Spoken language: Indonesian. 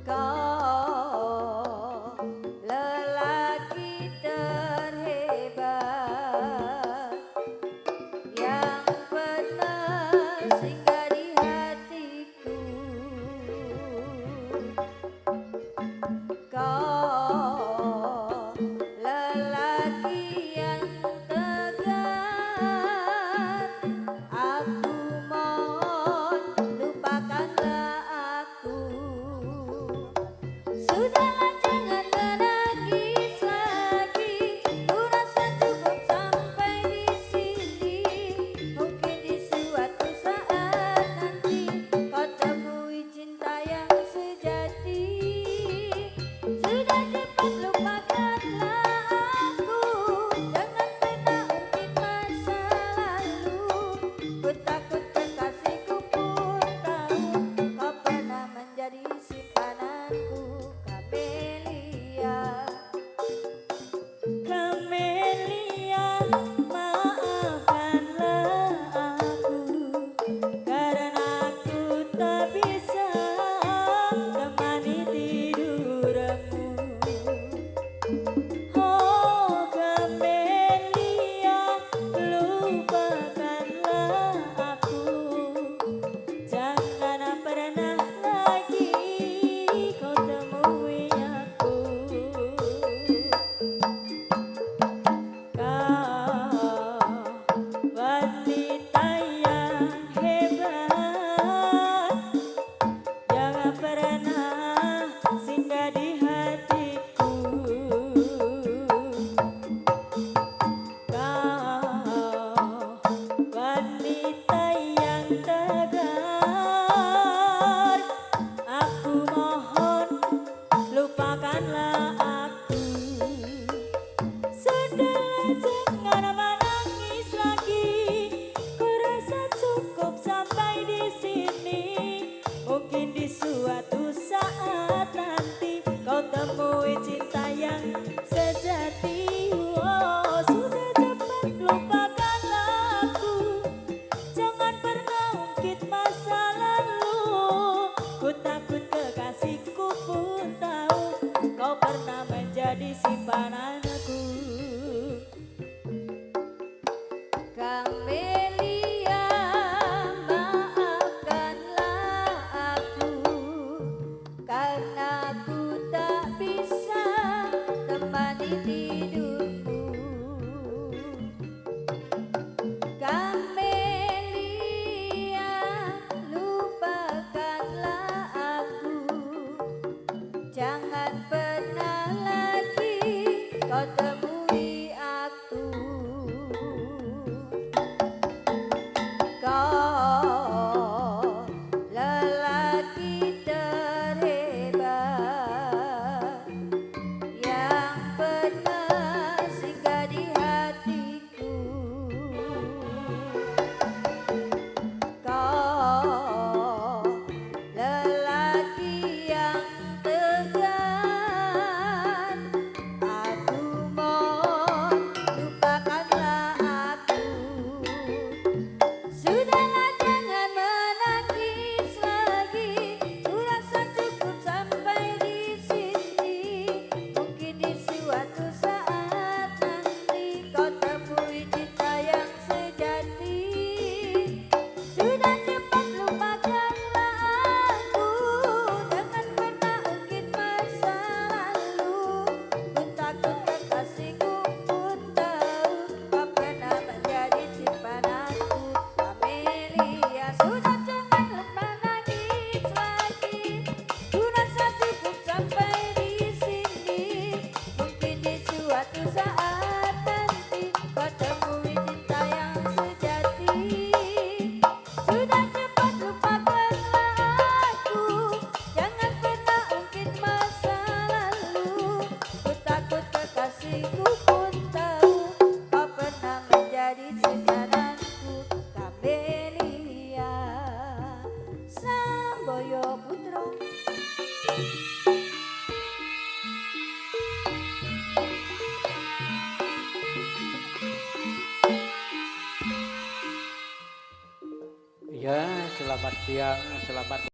Kau lelaki terhebat yang pernah singgah di hatiku. Kau lelaki yang tegar, aku mohon lupakanlah aku. Sudahlah jangan menangis lagi, ku rasa cukup sampai di sini. Mungkin di suatu saat nanti kau temui cinta yang sejati. Sudah cepat lupakanlah aku, jangan pernah ungkit masa lalu. Ku takut kekasihku pun tahu kau pernah menjadi simpananku. Kamelia, maafkanlah aku karena aku tak bisa temani tidurmu. Oh Kamelia, lupakanlah aku, jangan pernah lagi kau temui aku. Wanita yang hebat, jangan pernah singgah di hatiku. Kau wanita yang tegar, aku mohon lupakanlah aku. Sudahlah jangan menangis lagi, ku rasa cukup sampai di sini. Mungkin di suatu saat nanti kau temui cinta yang sejati. Oh, sudah cepat lupakanlah aku, jangan pernah ungkit masa lalu. Ku takut kekasihku pun tahu kau pernah menjadi simpananku. Kamelia, maafkanlah aku karena aku tak bisa temani tidurmu. Kamelia, lupakanlah aku, jangan pernah lagi kau temui aku. Kau lelaki terhebat yang pernah singgah di hatiku. Kau lelaki yang tegar, aku mohon lupakanlah aku. Sudahlah jangan menangis lagi, ku rasa cukup sampai di sini. Mungkin di suatu saat nanti kau temui cinta yang sejati. Sudah cepat lupakanlah aku, jangan pernah ungkit masa lalu. Ku takut kekasihku pun tahu kau pernah menjadi simpananku. Kamelia, sudah jangan menangis lagi, ku rasa cukup sampai di sini. Mungkin di suatu saat nanti kau temui cinta yang sejati. Sudah cepat lupakanlah aku, jangan pernah ungkit masa lalu. Ku takut kekasihku pun tahu kau pernah menjadi simpananku. Kamelia Samboyo Putro. Ya, selamat siang, selamat